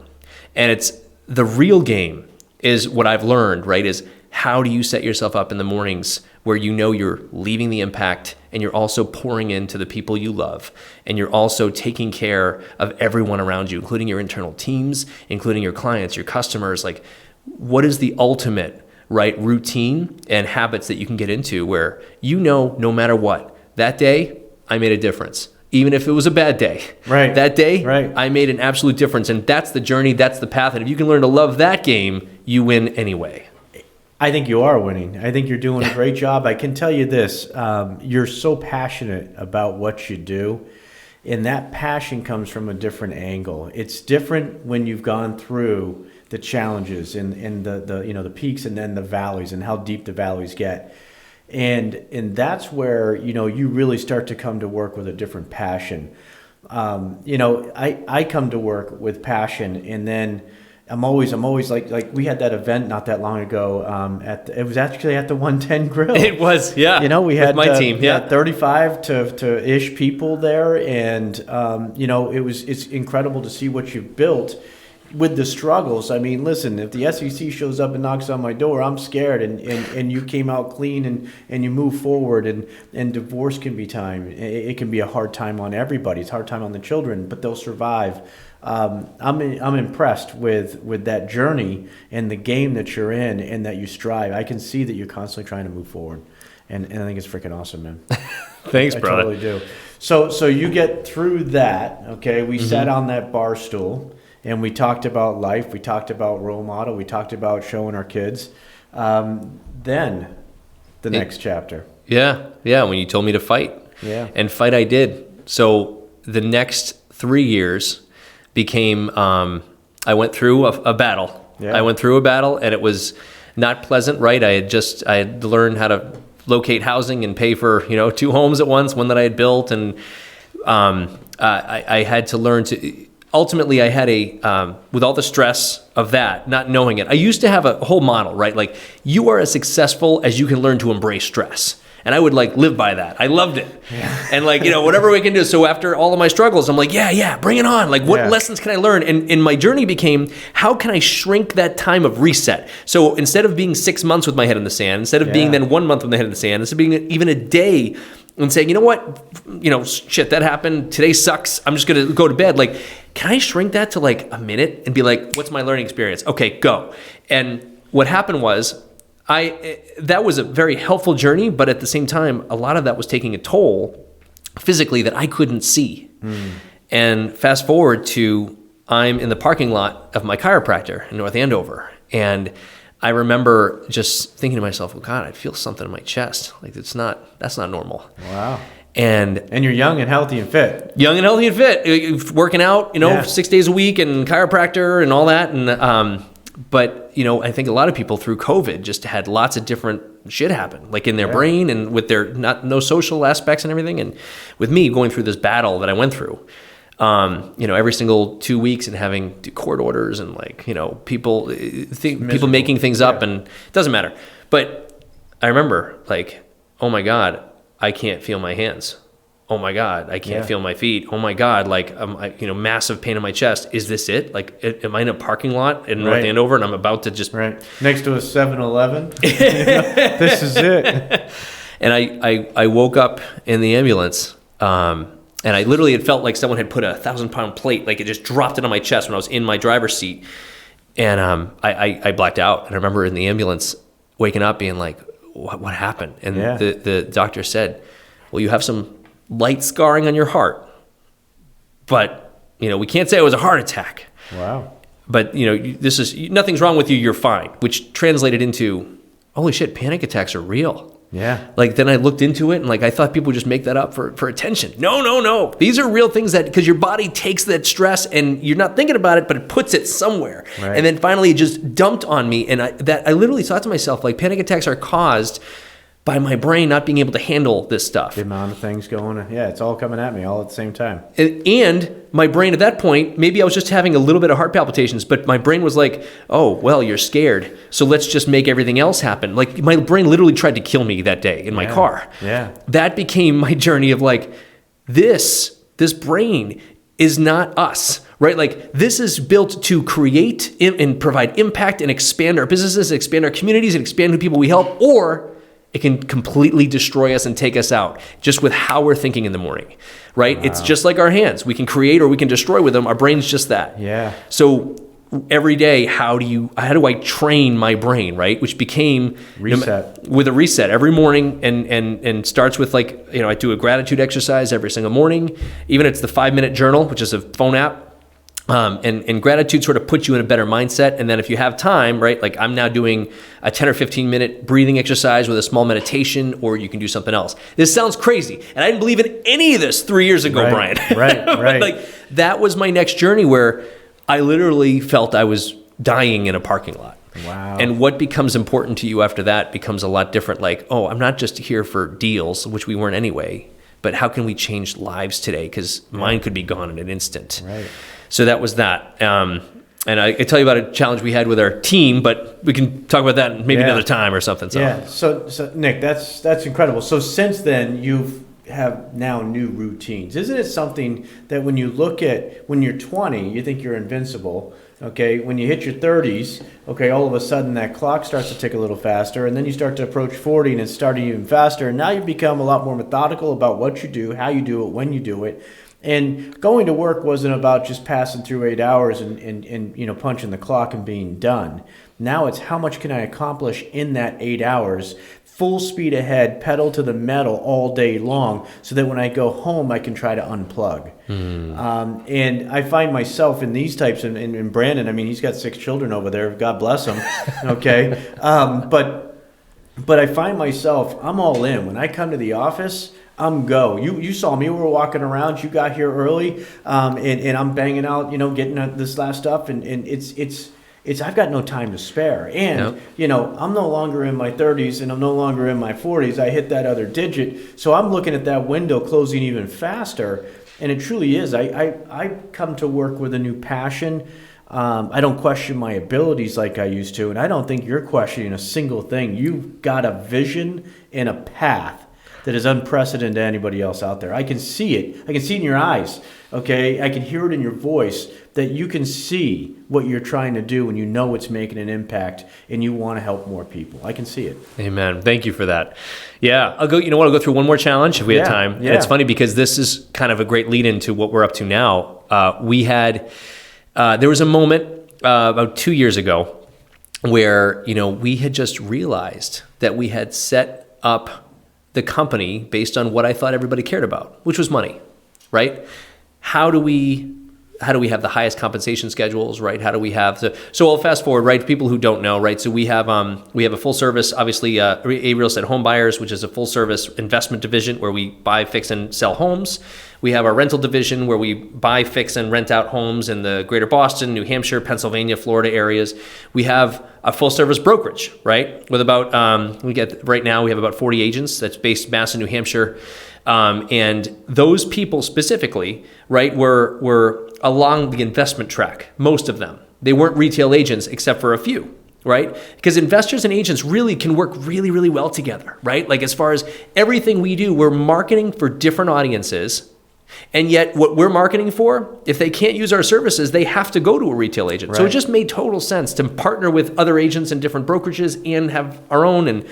And it's the real game is what I've learned, right? Is how do you set yourself up in the mornings where you're leaving the impact, and you're also pouring into the people you love, and you're also taking care of everyone around you, including your internal teams, including your clients, your customers. Like, what is the ultimate, right, routine and habits that you can get into where no matter what, that day I made a difference. Even if it was a bad day. Right. That day, right. I made an absolute difference. And that's the journey, that's the path. And if you can learn to love that game, you win anyway. I think you are winning. I think you're doing a great job. I can tell you this, you're so passionate about what you do, and that passion comes from a different angle. It's different when you've gone through the challenges and the peaks and then the valleys and how deep the valleys get. And that's where, you really start to come to work with a different passion. I come to work with passion, and then I'm always like we had that event not that long ago. It was actually at the 110 Grill. It was, yeah. We had with my team, yeah, 35 to ish people there, and it's incredible to see what you've built with the struggles. I mean, listen, if the SEC shows up and knocks on my door, I'm scared, and you came out clean and you move forward, and divorce can be time. It can be a hard time on everybody. It's a hard time on the children, but they'll survive. I'm impressed with that journey and the game that you're in and that you strive. I can see that you're constantly trying to move forward, and I think it's freaking awesome, man. Thanks, brother. I totally do. So you get through that, okay? We sat on that bar stool, and we talked about life. We talked about role model. We talked about showing our kids. Then the next chapter. Yeah. When you told me to fight. Yeah. And fight I did. So the next 3 years became, I went through a battle. Yeah. I went through a battle, and it was not pleasant, right? I had to learn how to locate housing and pay for, 2 homes at once, one that I had built. And I had to learn to... Ultimately, I had with all the stress of that, not knowing it, I used to have a whole model, right? Like, you are as successful as you can learn to embrace stress. And I would live by that. I loved it. Yeah. And whatever we can do. So after all of my struggles, I'm like, yeah, bring it on. What lessons can I learn? And my journey became, how can I shrink that time of reset? So instead of being 6 months with my head in the sand, instead of being then 1 month with my head in the sand, instead of being even a day and saying, you know what, shit, that happened. Today sucks. I'm just going to go to bed. Can I shrink that to a minute and be like, what's my learning experience? Okay, go. And what happened was, that was a very helpful journey, but at the same time, a lot of that was taking a toll physically that I couldn't see. And fast forward to, I'm in the parking lot of my chiropractor in North Andover. And I remember just thinking to myself, oh God, I feel something in my chest. That's not normal. Wow. And you're young and healthy and fit. Young and healthy and fit, working out, 6 days a week and chiropractor and all that. And, but, I think a lot of people through COVID just had lots of different shit happen, in their brain and with their no social aspects and everything. And with me going through this battle that I went through, every single 2 weeks and having court orders and people making things up, and it doesn't matter. But I remember oh my God, I can't feel my hands. Oh my God, I can't feel my feet. Oh my God, massive pain in my chest. Is this it? Am I in a parking lot in North Andover and I'm about to just... Right. Next to a 7-Eleven? This is it. And I woke up in the ambulance, and I literally, it felt like someone had put a 1,000-pound plate, it just dropped it on my chest when I was in my driver's seat. And I blacked out. And I remember in the ambulance waking up being like, what happened? And the doctor said, well, you have some light scarring on your heart, but we can't say it was a heart attack. Wow. But this is, nothing's wrong with you, you're fine, which translated into, holy shit, panic attacks are real. Yeah. Then I looked into it and I thought people would just make that up for attention. No. These are real things because your body takes that stress and you're not thinking about it, but it puts it somewhere. Right. And then finally it just dumped on me. And I literally thought to myself, panic attacks are caused by my brain not being able to handle this stuff. The amount of things going on. Yeah, it's all coming at me all at the same time. And my brain at that point, maybe I was just having a little bit of heart palpitations, but my brain was like, oh, well, you're scared, so let's just make everything else happen. My brain literally tried to kill me that day in my car. Yeah. That became my journey of this brain is not us, right? This is built to create and provide impact and expand our businesses, expand our communities, and expand the people we help, or it can completely destroy us and take us out just with how we're thinking in the morning, right? Wow. It's just like our hands. We can create or we can destroy with them. Our brain's just that. Yeah. So every day, how do I train my brain, right? Which became Reset. with a reset every morning, and starts with like, I do a gratitude exercise every single morning. Even it's the 5-minute journal, which is a phone app. And gratitude sort of puts you in a better mindset. And then if you have time, right, like I'm now doing a 10 or 15 minute breathing exercise with a small meditation, or you can do something else. This sounds crazy. And I didn't believe in any of this 3 years ago, Right, Brian. right. Like that was my next journey, where I literally felt I was dying in a parking lot. Wow. And what becomes important to you after that becomes a lot different. Like, oh, I'm not just here for deals, which we weren't anyway, but how can we change lives today? Because mine could be gone in an instant. Right. So that was that. And I could tell you about a challenge we had with our team, but we can talk about that maybe another time or something. So. Yeah. So Nick, that's incredible. So since then, you've have now new routines. Isn't it something that when you look at when you're 20, you think you're invincible? Okay, when you hit your 30s, okay, all of a sudden that clock starts to tick a little faster, and then you start to approach 40 and it's starting even faster. And now you become a lot more methodical about what you do, how you do it, when you do it. And going to work wasn't about just passing through 8 hours and punching the clock and being done. Now it's how much can I accomplish in that 8 hours, full speed ahead, pedal to the metal all day long, so that when I go home, I can try to unplug. And I find myself in these types, and Brandon, I mean, he's got 6 children over there, God bless him, okay? But I find myself, I'm all in. When I come to the office, I'm go. You saw me, we were walking around, you got here early, and I'm banging out, getting this last stuff, and it's I've got no time to spare. And, I'm no longer in my 30s and I'm no longer in my 40s. I hit that other digit. So I'm looking at that window closing even faster. And it truly is. I come to work with a new passion. I don't question my abilities like I used to. And I don't think you're questioning a single thing. You've got a vision and a path that is unprecedented to anybody else out there. I can see it. I can see it in your eyes, okay? I can hear it in your voice that you can see what you're trying to do and you know it's making an impact and you want to help more people. I can see it. Amen. Thank you for that. Yeah, I'll go through one more challenge if we have time. Yeah. And it's funny because this is kind of a great lead into what we're up to now. There was a moment about 2 years ago where, we had just realized that we had set up the company based on what I thought everybody cared about, which was money, right? How do we have the highest compensation schedules, right? How do we have so I'll fast forward, right? People who don't know, right? So we have a full service, obviously, REI Real Estate Home Buyers, which is a full service investment division where we buy, fix, and sell homes. We have our rental division where we buy, fix, and rent out homes in the greater Boston, New Hampshire, Pennsylvania, Florida areas. We have a full service brokerage, right? With about, right now we have about 40 agents that's based Mass in New Hampshire. And those people specifically, right, were along the investment track, most of them. They weren't retail agents except for a few, right? Because investors and agents really can work really, really well together, right? Like as far as everything we do, we're marketing for different audiences. And yet what we're marketing for, if they can't use our services, they have to go to a retail agent. Right. So it just made total sense to partner with other agents in different brokerages and have our own. And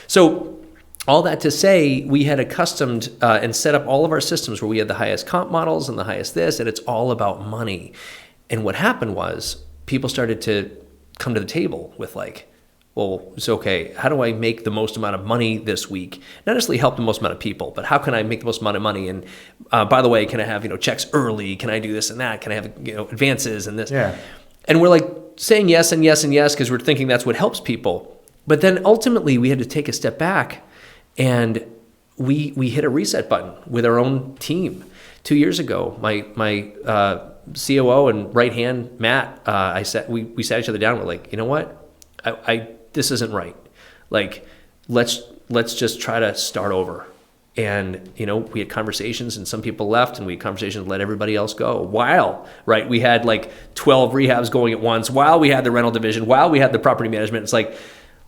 so all that to say, we had accustomed and set up all of our systems where we had the highest comp models and the highest this, and it's all about money. And what happened was people started to come to the table with like, well, it's okay. How do I make the most amount of money this week? Not necessarily help the most amount of people, but how can I make the most amount of money? And by the way, can I have checks early? Can I do this and that? Can I have advances and this? Yeah. And we're like saying yes and yes and yes because we're thinking that's what helps people. But then ultimately we had to take a step back and we hit a reset button with our own team. 2 years ago, my COO and right hand Matt, we sat each other down. We're like, you know what? This isn't right. Like, let's just try to start over. And, we had conversations and some people left and we had conversations, let everybody else go. While, right, we had like 12 rehabs going at once, while we had the rental division, while we had the property management. It's like,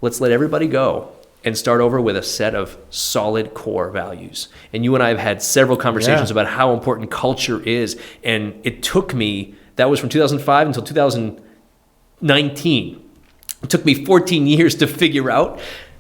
let's let everybody go and start over with a set of solid core values. And you and I have had several conversations about how important culture is. And it took me, that was from 2005 until 2019. It took me 14 years to figure out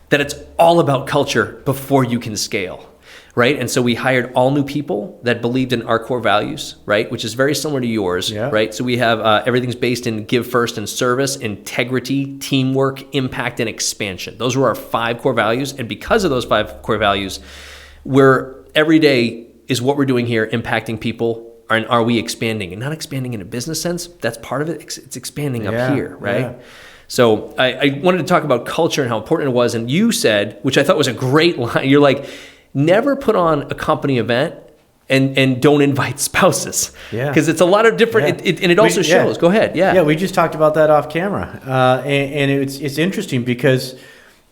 that it's all about culture before you can scale, right? And so we hired all new people that believed in our core values, right? Which is very similar to yours, right? So we have everything's based in give first and service, integrity, teamwork, impact, and expansion. Those were our 5 core values. And because of those 5 core values, every day is what we're doing here impacting people. And are we expanding? And not expanding in a business sense. That's part of it. It's expanding up here, right? Yeah. So I wanted to talk about culture and how important it was. And you said, which I thought was a great line, you're like, never put on a company event and don't invite spouses. Yeah. Because it's a lot of different, and it also shows. Go ahead. Yeah. Yeah, we just talked about that off camera. And it's interesting because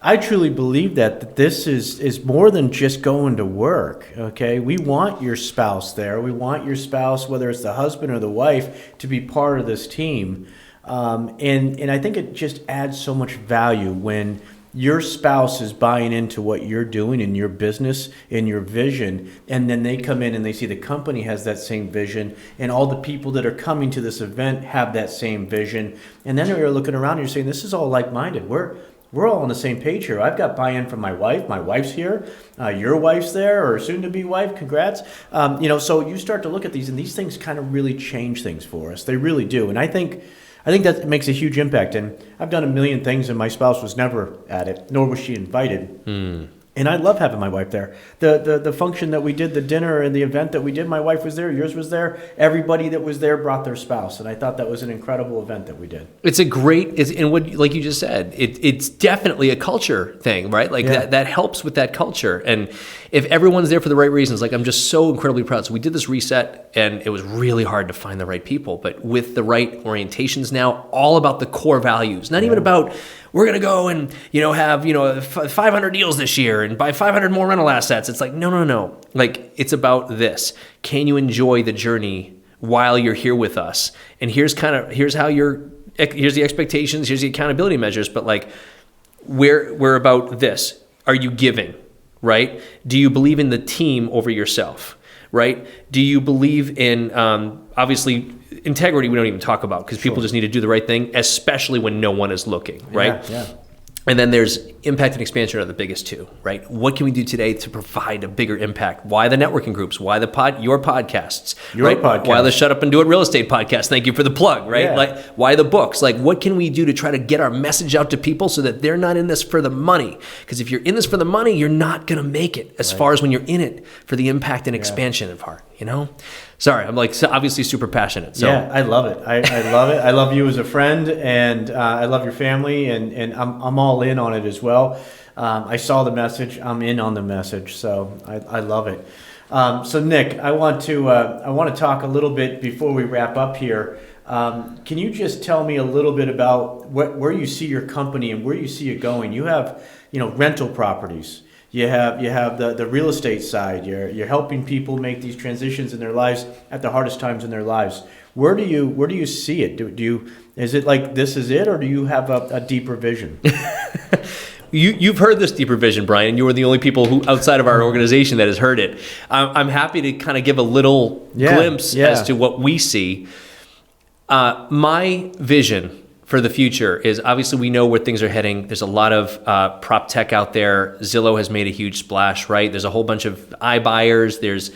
I truly believe that this is more than just going to work, okay? We want your spouse there. We want your spouse, whether it's the husband or the wife, to be part of this team. And I think it just adds so much value when your spouse is buying into what you're doing in your business, in your vision, and then they come in and they see the company has that same vision, and all the people that are coming to this event have that same vision. And then you're looking around and you're saying, this is all like-minded. We're all on the same page here. I've got buy-in from my wife. My wife's here. Your wife's there, or soon-to-be wife. Congrats. So you start to look at these, and these things kind of really change things for us. They really do. And I think that makes a huge impact. And I've done a million things, and my spouse was never at it, nor was she invited. And I love having my wife there. The function that we did, the dinner and the event that we did, my wife was there, yours was there. Everybody that was there brought their spouse. And I thought that was an incredible event that we did. It's a great, and what, like you just said, it's definitely a culture thing, right? Like that helps with that culture. And if everyone's there for the right reasons, like I'm just so incredibly proud. So we did this reset, and it was really hard to find the right people. But with the right orientations now, all about the core values, not even about, we're going to go and, have, 500 deals this year and buy 500 more rental assets. It's like, no. Like, it's about this. Can you enjoy the journey while you're here with us? And here's the expectations, here's the accountability measures, but like, we're about this. Are you giving, right? Do you believe in the team over yourself, right? Do you believe in, obviously, integrity we don't even talk about because people just need to do the right thing, especially when no one is looking, right? Yeah. And then there's impact and expansion are the biggest two, right? What can we do today to provide a bigger impact? Why the networking groups? Why your podcasts? Podcast. Why the Shut Up and Do It Real Estate podcast? Thank you for the plug, right? Yeah. Like, why the books? Like, what can we do to try to get our message out to people so that they're not in this for the money? Because if you're in this for the money, you're not going to make it as far as when you're in it for the impact and expansion of heart, Sorry, I'm like obviously super passionate. So. Yeah, I love it. I love it. I love you as a friend, and I love your family, and I'm all in on it as well. I saw the message. I'm in on the message, so I love it. So Nick, I want to talk a little bit before we wrap up here. Can you just tell me a little bit about where you see your company and where you see it going? You have rental properties. You have the real estate side. You're helping people make these transitions in their lives at the hardest times in their lives. Where do you see it? Is it like this is it, or do you have a deeper vision? You've heard this deeper vision, Brian. You were the only people who outside of our organization that has heard it. I'm happy to kind of give a little glimpse as to what we see. My vision for the future is obviously we know where things are heading. There's a lot of prop tech out there. Zillow has made a huge splash, right? There's a whole bunch of iBuyers. There's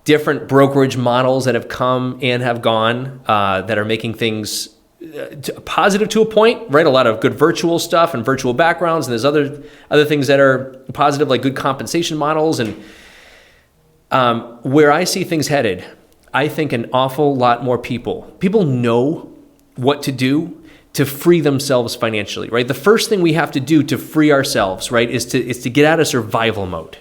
different brokerage models that have come and have gone that are making things positive to a point, right? A lot of good virtual stuff and virtual backgrounds. And there's other things that are positive, like good compensation models. And where I see things headed, I think an awful lot more people know what to do to free themselves financially, right? The first thing we have to do to free ourselves, right, is to get out of survival mode.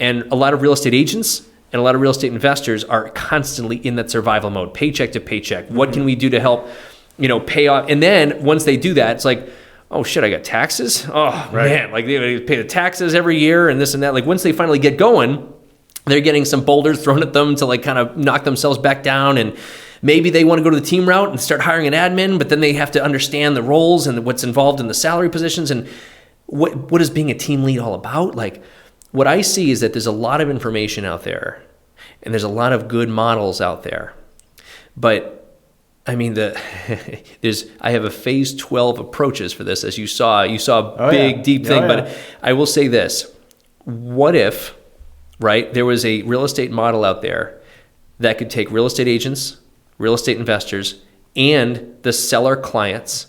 And a lot of real estate agents and a lot of real estate investors are constantly in that survival mode, paycheck to paycheck. What can we do to help, pay off? And then once they do that, it's like, oh shit, I got taxes? Oh man, like they pay the taxes every year and this and that. Like once they finally get going, they're getting some boulders thrown at them to like kind of knock themselves back down, and maybe they want to go to the team route and start hiring an admin, but then they have to understand the roles and what's involved in the salary positions and what is being a team lead all about. Like what I see is that there's a lot of information out there and there's a lot of good models out there. But I mean, I have a phase 12 approaches for this, as you saw a big, deep thing. But I will say this: what if right? There was a real estate model out there that could take real estate agents, real estate investors, and the seller clients,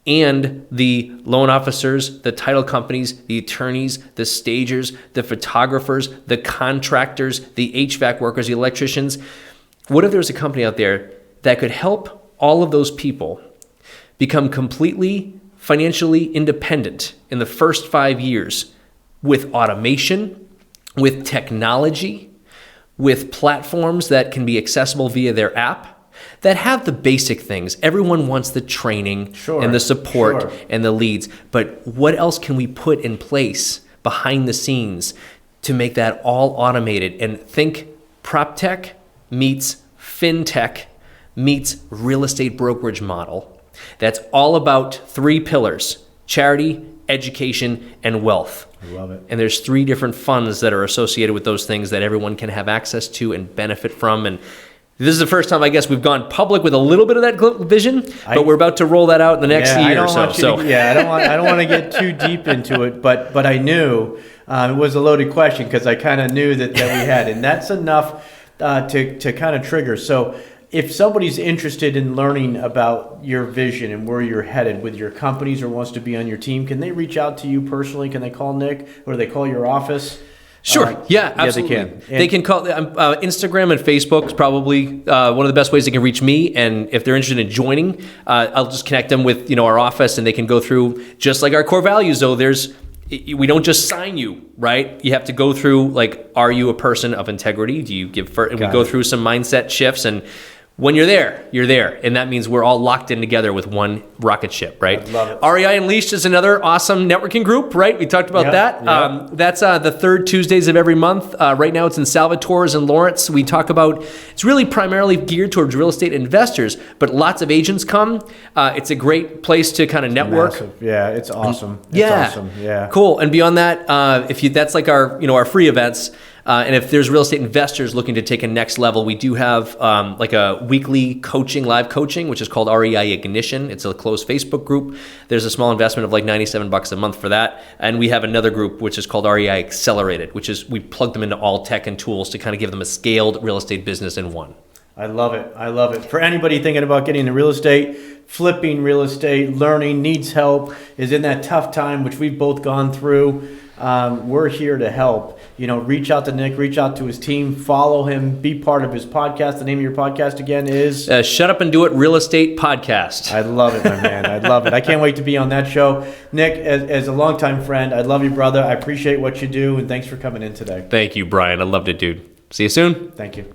and the loan officers, the title companies, the attorneys, the stagers, the photographers, the contractors, the HVAC workers, the electricians. What if there was a company out there that could help all of those people become completely financially independent in the first 5 years with automation, with technology, with platforms that can be accessible via their app, that have the basic things. Everyone wants the training and the support and the leads, but what else can we put in place behind the scenes to make that all automated? And think prop tech meets fintech meets real estate brokerage model. That's all about 3 pillars: charity, education, and wealth. I love it. And there's 3 different funds that are associated with those things that everyone can have access to and benefit from. And this is the first time, I guess, we've gone public with a little bit of that vision, but we're about to roll that out in the next year or so. I don't want to get too deep into it, but I knew it was a loaded question because I kind of knew that we had, and that's enough to kind of trigger. So if somebody's interested in learning about your vision and where you're headed with your companies or wants to be on your team, can they reach out to you personally? Can they call Nick, or do they call your office? Sure. Yeah, absolutely. Yeah, they can. They can call Instagram and Facebook is probably one of the best ways they can reach me. And if they're interested in joining, I'll just connect them with our office, and they can go through just like our core values. Though we don't just sign you, right? You have to go through are you a person of integrity? Do you give? And we go through some mindset shifts, and when you're there, you're there. And that means we're all locked in together with one rocket ship, right? I love it. REI Unleashed is another awesome networking group, right? We talked about that. Yep. That's the third Tuesdays of every month. Right now it's in Salvatore's and Lawrence. We talk about, it's really primarily geared towards real estate investors, but lots of agents come. It's a great place to kind of network. Massive. Yeah, it's awesome. Awesome. Yeah. Cool. And beyond that, that's like our free events. And if there's real estate investors looking to take a next level, we do have a weekly live coaching, which is called REI Ignition. It's a closed Facebook group. There's a small investment of $97 a month for that. And we have another group, which is called REI Accelerated, which is we plug them into all tech and tools to kind of give them a scaled real estate business in one. I love it. For anybody thinking about getting into real estate, flipping real estate, learning, needs help, is in that tough time, which we've both gone through, we're here to help. Reach out to Nick, reach out to his team, follow him, be part of his podcast. The name of your podcast again is? Shut Up and Do It Real Estate Podcast. I love it, my man. I love it. I can't wait to be on that show. Nick, as a longtime friend, I love you, brother. I appreciate what you do, and thanks for coming in today. Thank you, Brian. I loved it, dude. See you soon. Thank you.